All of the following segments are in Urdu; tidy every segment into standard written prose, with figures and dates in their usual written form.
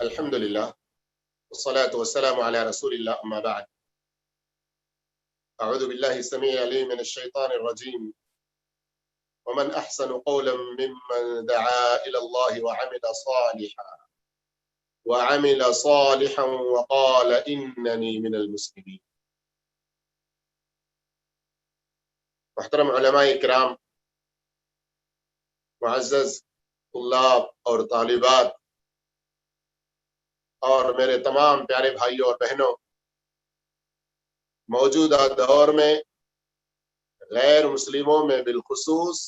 الحمد لله والصلاة والسلام على رسول الله أما بعد أعوذ بالله السميع العليم من الشيطان الرجيم ومن أحسن قولا ممن دعا إلى الله وعمل صالحا وقال إنني من المسلمين. محترم علماء کرام، معزز طلاب اور طالبات اور میرے تمام پیارے بھائیوں اور بہنوں، موجودہ دور میں غیر مسلموں میں بالخصوص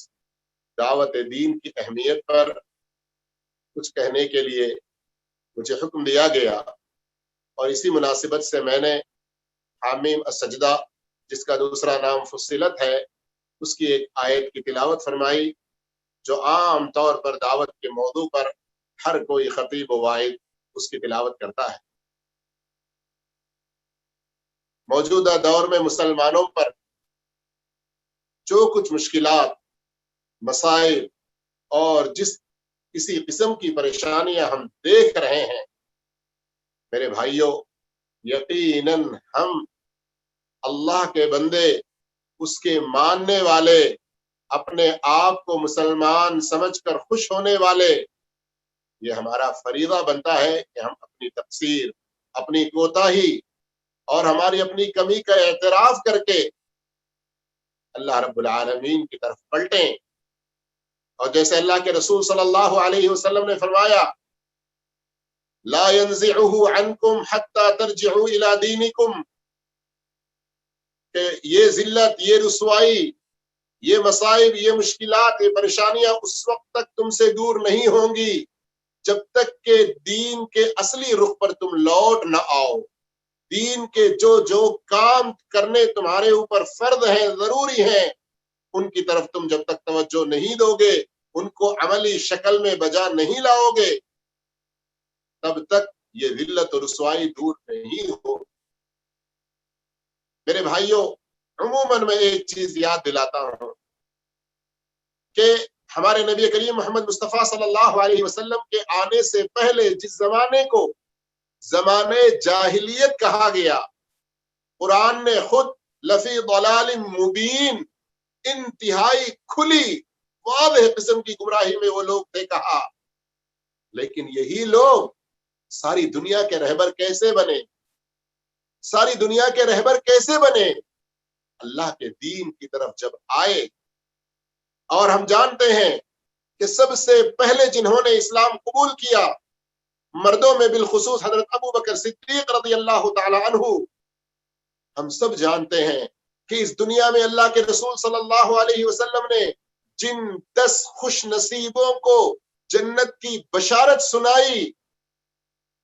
دعوت دین کی اہمیت پر کچھ کہنے کے لیے مجھے حکم دیا گیا، اور اسی مناسبت سے میں نے حامیم السجدہ، جس کا دوسرا نام فصلت ہے، اس کی ایک آیت کی تلاوت فرمائی جو عام طور پر دعوت کے موضوع پر ہر کوئی خطیب و واعظ اس کی تلاوت کرتا ہے۔ موجودہ دور میں مسلمانوں پر جو کچھ مشکلات، مسائل اور جس کسی قسم کی پریشانیاں ہم دیکھ رہے ہیں، میرے بھائیوں، یقیناً ہم اللہ کے بندے، اس کے ماننے والے، اپنے آپ کو مسلمان سمجھ کر خوش ہونے والے، یہ ہمارا فریضہ بنتا ہے کہ ہم اپنی تقصیر، اپنی کوتاہی اور ہماری اپنی کمی کا اعتراف کر کے اللہ رب العالمین کی طرف پلٹیں، اور جیسے اللہ کے رسول صلی اللہ علیہ وسلم نے فرمایا، لا ينزعه عنكم حتى ترجعوا الى دينكم، کہ یہ ذلت، یہ رسوائی، یہ مصائب، یہ مشکلات، یہ پریشانیاں اس وقت تک تم سے دور نہیں ہوں گی جب تک کہ دین کے اصلی رخ پر تم لوٹ نہ آؤ۔ دین کے جو کام کرنے تمہارے اوپر فرض ہیں، ضروری ہیں، ان کی طرف تم جب تک توجہ نہیں دو گے، ان کو عملی شکل میں بجا نہیں لاؤ گے، تب تک یہ ذلت و رسوائی دور نہیں ہو۔ میرے بھائیوں، عموماً میں ایک چیز یاد دلاتا ہوں کہ ہمارے نبی کریم محمد مصطفیٰ صلی اللہ علیہ وسلم کے آنے سے پہلے جس زمانے کو زمانے جاہلیت کہا گیا، قرآن نے خود لفی ضلال مبین، انتہائی کھلی واضح قسم کی گمراہی میں وہ لوگ تھے کہا، لیکن یہی لوگ ساری دنیا کے رہبر کیسے بنے؟ ساری دنیا کے رہبر کیسے بنے؟ اللہ کے دین کی طرف جب آئے، اور ہم جانتے ہیں کہ سب سے پہلے جنہوں نے اسلام قبول کیا، مردوں میں بالخصوص حضرت ابو بکر صدیق رضی اللہ تعالی عنہ۔ ہم سب جانتے ہیں کہ اس دنیا میں اللہ کے رسول صلی اللہ علیہ وسلم نے جن 10 خوش نصیبوں کو جنت کی بشارت سنائی،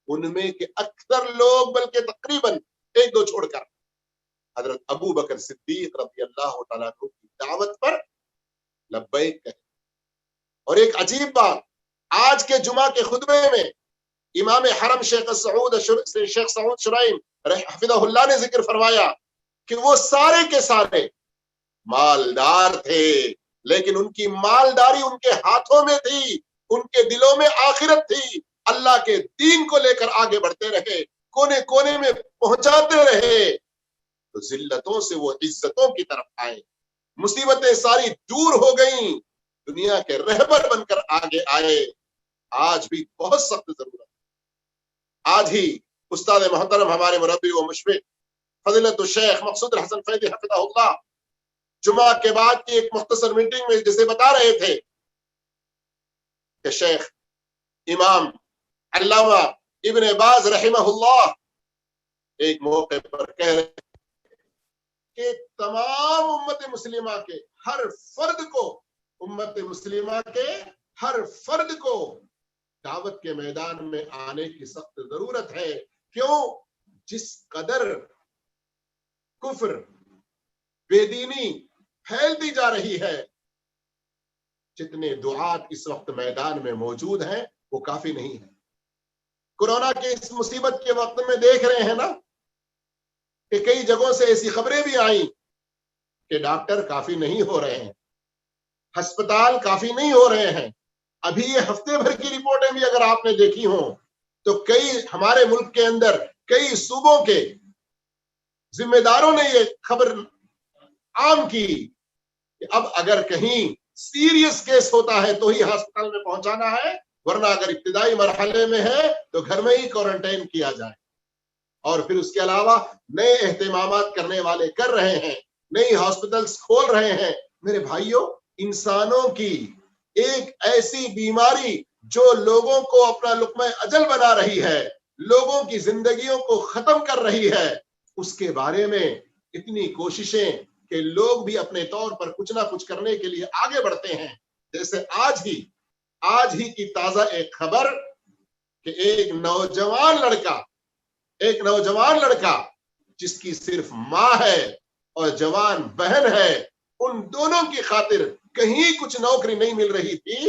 ان میں کے اکثر لوگ، بلکہ تقریباً ایک دو چھوڑ کر، حضرت ابو بکر صدیق رضی اللہ تعالیٰ عنہ کی دعوت پر لبیک کہے۔ اور ایک عجیب بات، آج کے جمعہ کے خطبے میں امام حرم شیخ سعود شرائم حفظہ اللہ نے ذکر فرمایا کہ وہ سارے کے سارے مالدار تھے، لیکن ان کی مالداری ان کے ہاتھوں میں تھی، ان کے دلوں میں آخرت تھی، اللہ کے دین کو لے کر آگے بڑھتے رہے، کونے کونے میں پہنچاتے رہے، تو ذلتوں سے وہ عزتوں کی طرف آئے، مصیبتیں ساری دور ہو گئیں، دنیا کے رہبر بن کر آگے آئے۔ آج بھی بہت سخت ضرورت ہے۔ آج ہی استاد محترم، ہمارے مربی و مشفق فضیلت الشیخ مقصود الحسن فیضی حفظہ اللہ، جمعہ کے بعد کی ایک مختصر میٹنگ میں جسے بتا رہے تھے کہ شیخ امام علامہ ابن باز رحمہ اللہ ایک موقع پر کہہ رہے کہ تمام امت مسلمہ کے ہر فرد کو، امت مسلمہ کے ہر فرد کو دعوت کے میدان میں آنے کی سخت ضرورت ہے۔ کیوں؟ جس قدر کفر، بے دینی پھیلتی جا رہی ہے، جتنے دعات اس وقت میدان میں موجود ہیں وہ کافی نہیں ہے۔ کورونا کے اس مصیبت کے وقت میں دیکھ رہے ہیں نا کہ کئی جگہوں سے ایسی خبریں بھی آئیں کہ ڈاکٹر کافی نہیں ہو رہے ہیں، ہسپتال کافی نہیں ہو رہے ہیں۔ ابھی یہ ہفتے بھر کی رپورٹیں بھی اگر آپ نے دیکھی ہوں تو کئی ہمارے ملک کے اندر کئی صوبوں کے ذمہ داروں نے یہ خبر عام کی کہ اب اگر کہیں سیریس کیس ہوتا ہے تو ہی ہسپتال میں پہنچانا ہے، ورنہ اگر ابتدائی مرحلے میں ہے تو گھر میں ہی کوارنٹائن کیا جائے۔ اور پھر اس کے علاوہ نئے اہتمامات کرنے والے کر رہے ہیں، نئی ہاسپٹلز کھول رہے ہیں۔ میرے بھائیوں، انسانوں کی ایک ایسی بیماری جو لوگوں کو اپنا لقمہ اجل بنا رہی ہے، لوگوں کی زندگیوں کو ختم کر رہی ہے، اس کے بارے میں اتنی کوششیں کہ لوگ بھی اپنے طور پر کچھ نہ کچھ کرنے کے لیے آگے بڑھتے ہیں۔ جیسے آج ہی کی تازہ ایک خبر کہ ایک نوجوان لڑکا جس کی صرف ماں ہے اور جوان بہن ہے، ان دونوں کی خاطر کہیں کچھ نوکری نہیں مل رہی تھی،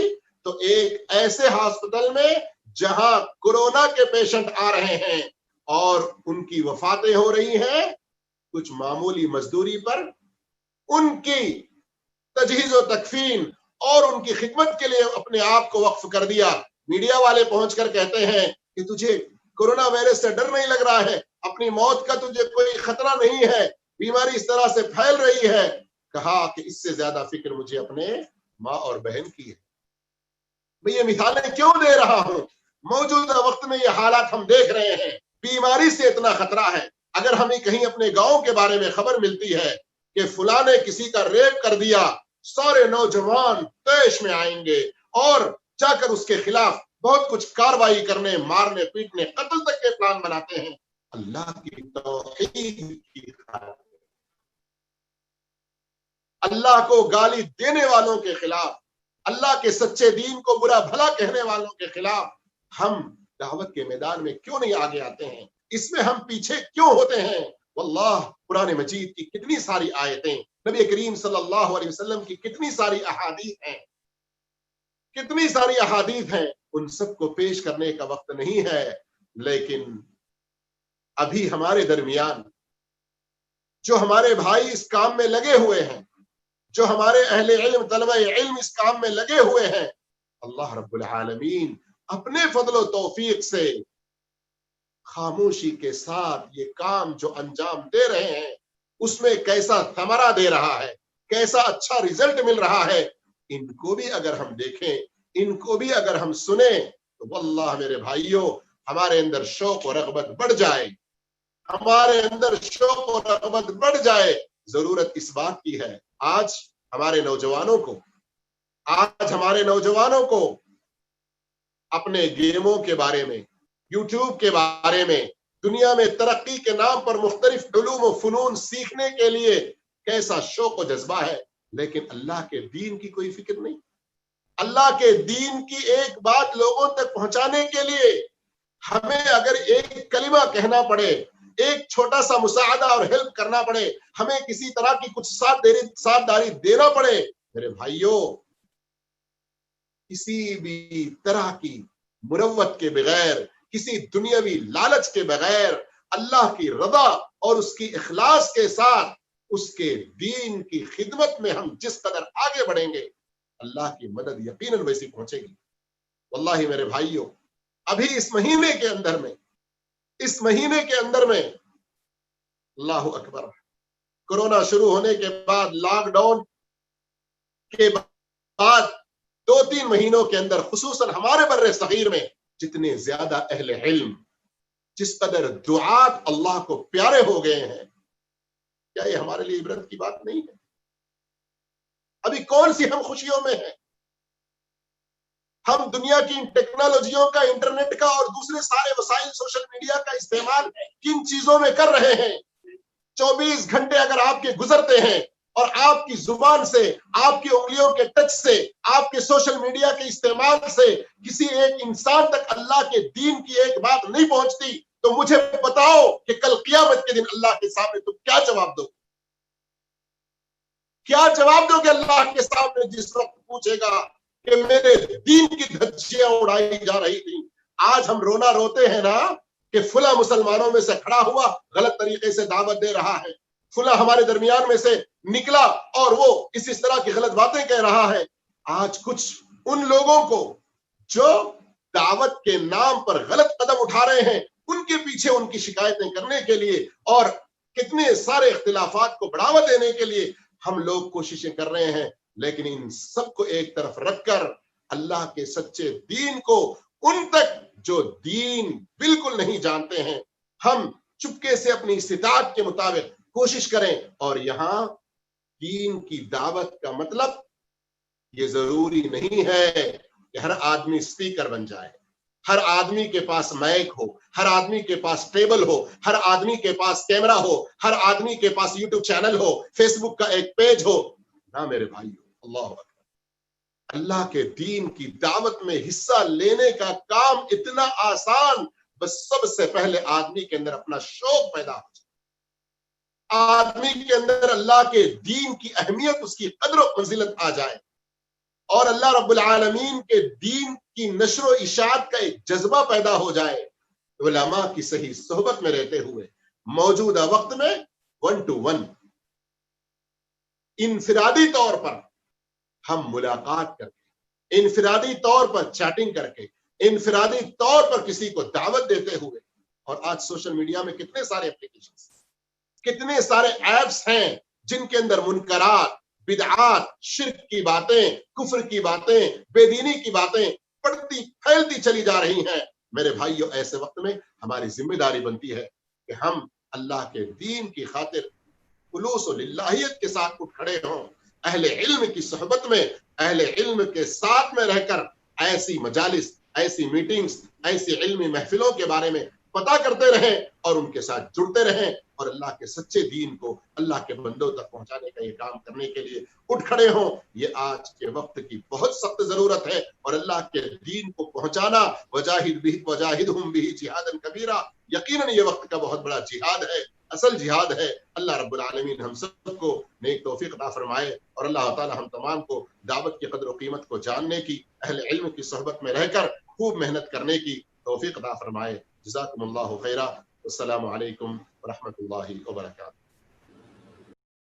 تو ایک ایسے ہاسپٹل میں جہاں کورونا کے پیشنٹ آ رہے ہیں اور ان کی وفاتیں ہو رہی ہیں، کچھ معمولی مزدوری پر ان کی تجہیز و تکفین اور ان کی خدمت کے لیے اپنے آپ کو وقف کر دیا۔ میڈیا والے پہنچ کر کہتے ہیں کہ تجھے کورونا وائرس سے ڈر نہیں لگ رہا ہے، اپنی موت کا تجھے کوئی خطرہ نہیں ہے، بیماری اس طرح سے پھیل رہی ہے۔ کہا کہ اس سے زیادہ فکر مجھے اپنے ماں اور بہن کی ہے۔ میں یہ مثالیں کیوں دے رہا ہوں؟ موجودہ وقت میں یہ حالات ہم دیکھ رہے ہیں، بیماری سے اتنا خطرہ ہے۔ اگر ہمیں کہیں اپنے گاؤں کے بارے میں خبر ملتی ہے کہ فلاں نے کسی کا ریپ کر دیا، سارے نوجوان طیش میں آئیں گے اور جا کر اس کے خلاف بہت کچھ کاروائی کرنے، مارنے پیٹنے، قتل تک کے پلان بناتے ہیں۔ اللہ کی توحید کی خاطر، اللہ کو گالی دینے والوں کے خلاف، اللہ کے سچے دین کو برا بھلا کہنے والوں کے خلاف ہم دعوت کے میدان میں کیوں نہیں آگے آتے ہیں؟ اس میں ہم پیچھے کیوں ہوتے ہیں؟ واللہ قرآن مجید کی کتنی ساری آیتیں، نبی کریم صلی اللہ علیہ وسلم کی کتنی ساری احادیث ہیں، ان سب کو پیش کرنے کا وقت نہیں ہے۔ لیکن ابھی ہمارے درمیان جو ہمارے بھائی اس کام میں لگے ہوئے ہیں، جو ہمارے اہل علم، طلبہ علم اس کام میں لگے ہوئے ہیں، اللہ رب العالمین اپنے فضل و توفیق سے خاموشی کے ساتھ یہ کام جو انجام دے رہے ہیں، اس میں کیسا ثمرہ دے رہا ہے، کیسا اچھا رزلٹ مل رہا ہے، ان کو بھی اگر ہم دیکھیں، ان کو بھی اگر ہم سنیں، تو واللہ میرے بھائیوں ہمارے اندر شوق و رغبت بڑھ جائے، ہمارے اندر شوق و رغبت بڑھ جائے۔ ضرورت اس بات کی ہے، آج ہمارے نوجوانوں کو اپنے گیموں کے بارے میں، یوٹیوب کے بارے میں، دنیا میں ترقی کے نام پر مختلف علوم و فنون سیکھنے کے لیے کیسا شوق و جذبہ ہے، لیکن اللہ کے دین کی کوئی فکر نہیں۔ اللہ کے دین کی ایک بات لوگوں تک پہنچانے کے لیے ہمیں اگر ایک کلمہ کہنا پڑے، ایک چھوٹا سا مساعدہ اور ہیلپ کرنا پڑے، ہمیں کسی طرح کی کچھ ساتھ داری دینا پڑے، میرے بھائیوں کسی بھی طرح کی مروت کے بغیر، کسی دنیاوی لالچ کے بغیر، اللہ کی رضا اور اس کی اخلاص کے ساتھ اس کے دین کی خدمت میں ہم جس قدر آگے بڑھیں گے، اللہ کی مدد یقیناً ویسی پہنچے گی۔ واللہ میرے بھائیوں ابھی اس مہینے کے اندر میں اللہ اکبر، کورونا شروع ہونے کے بعد، لاک ڈاؤن کے بعد 2-3 مہینوں کے اندر خصوصاً ہمارے بر صغیر میں جتنے زیادہ اہل علم، جس قدر دعات اللہ کو پیارے ہو گئے ہیں، کیا یہ ہمارے لیے عبرت کی بات نہیں ہے؟ ابھی کون سی ہم خوشیوں میں ہیں؟ ہم دنیا کی ٹیکنالوجیوں کا، انٹرنیٹ کا اور دوسرے سارے وسائل، سوشل میڈیا کا استعمال کن چیزوں میں کر رہے ہیں؟ 24 گھنٹے اگر آپ کے گزرتے ہیں اور آپ کی زبان سے، آپ کی انگلیوں کے ٹچ سے، آپ کے سوشل میڈیا کے استعمال سے کسی ایک انسان تک اللہ کے دین کی ایک بات نہیں پہنچتی، تو مجھے بتاؤ کہ کل قیامت کے دن اللہ کے سامنے تم کیا جواب دو؟ کیا جواب دو گے اللہ کے سامنے جس وقت پوچھے گا کہ میرے دین کی دھجیاں اڑائی جا رہی تھی؟ آج ہم روتے ہیں نا کہ فلاں مسلمانوں میں سے کھڑا ہوا غلط طریقے سے دعوت دے رہا ہے، فلاں ہمارے درمیان میں سے نکلا اور وہ اس طرح کی غلط باتیں کہہ رہا ہے۔ آج کچھ ان لوگوں کو جو دعوت کے نام پر غلط قدم اٹھا رہے ہیں، ان کے پیچھے ان کی شکایتیں کرنے کے لیے اور کتنے سارے اختلافات کو بڑھاوا دینے کے لیے ہم لوگ کوششیں کر رہے ہیں، لیکن ان سب کو ایک طرف رکھ کر اللہ کے سچے دین کو ان تک جو دین بالکل نہیں جانتے ہیں ہم چپکے سے اپنی استطاعت کے مطابق کوشش کریں. اور یہاں دین کی دعوت کا مطلب یہ ضروری نہیں ہے کہ ہر آدمی سپیکر بن جائے، ہر آدمی کے پاس مائک ہو، ہر آدمی کے پاس ٹیبل ہو، ہر آدمی کے پاس کیمرہ ہو، ہر آدمی کے پاس یوٹیوب چینل ہو، فیس بک کا ایک پیج ہو. نہ میرے بھائیو، اللہ اکبر. اللہ کے دین کی دعوت میں حصہ لینے کا کام اتنا آسان، بس سب سے پہلے آدمی کے اندر اپنا شوق پیدا ہو جائے، آدمی کے اندر اللہ کے دین کی اہمیت، اس کی قدر و منزلت آ جائے، اور اللہ رب العالمین کے دین کی نشر و اشاعت کا ایک جذبہ پیدا ہو جائے. علماء کی صحیح صحبت میں رہتے ہوئے موجودہ وقت میں 1 to 1 انفرادی طور پر ہم ملاقات کر کے، انفرادی طور پر چیٹنگ کر کے، انفرادی طور پر کسی کو دعوت دیتے ہوئے. اور آج سوشل میڈیا میں کتنے سارے اپلیکیشنز، کتنے سارے ایپس ہیں جن کے اندر منکرات، بدعات، شرک کی باتیں، کفر کی باتیں، بے دینی کی باتیں پڑتی پھیلتی چلی جا رہی ہیں. میرے بھائیو، ایسے وقت میں ہماری ذمہ داری بنتی ہے کہ ہم اللہ کے دین کی خاطر خلوص و للہیت کے ساتھ اٹھ کھڑے ہوں، اہل علم کی صحبت میں، اہل علم کے ساتھ میں رہ کر ایسی مجالس، ایسی میٹنگز، ایسی علمی محفلوں کے بارے میں پتہ کرتے رہیں اور ان کے ساتھ جڑتے رہیں، اور اللہ کے سچے دین کو اللہ کے بندوں تک پہنچانے کا یہ کام کرنے کے لیے اٹھ کھڑے ہوں. یہ آج کے وقت کی بہت سخت ضرورت ہے، اور اللہ کے دین کو پہنچانا وجاہدہم بہ جہادا کبیرا، یقیناً یہ وقت کا بہت بڑا جہاد ہے، اصل جہاد ہے. اللہ رب العالمین ہم سب کو نیک توفیق عطا فرمائے، اور اللہ تعالی ہم تمام کو دعوت کی قدر و قیمت کو جاننے کی، اہل علم کی صحبت میں رہ کر خوب محنت کرنے کی توفیق عطا فرمائے. جزاکم اللہ خیرا. السلام علیکم ورحمۃ اللہ وبرکاتہ.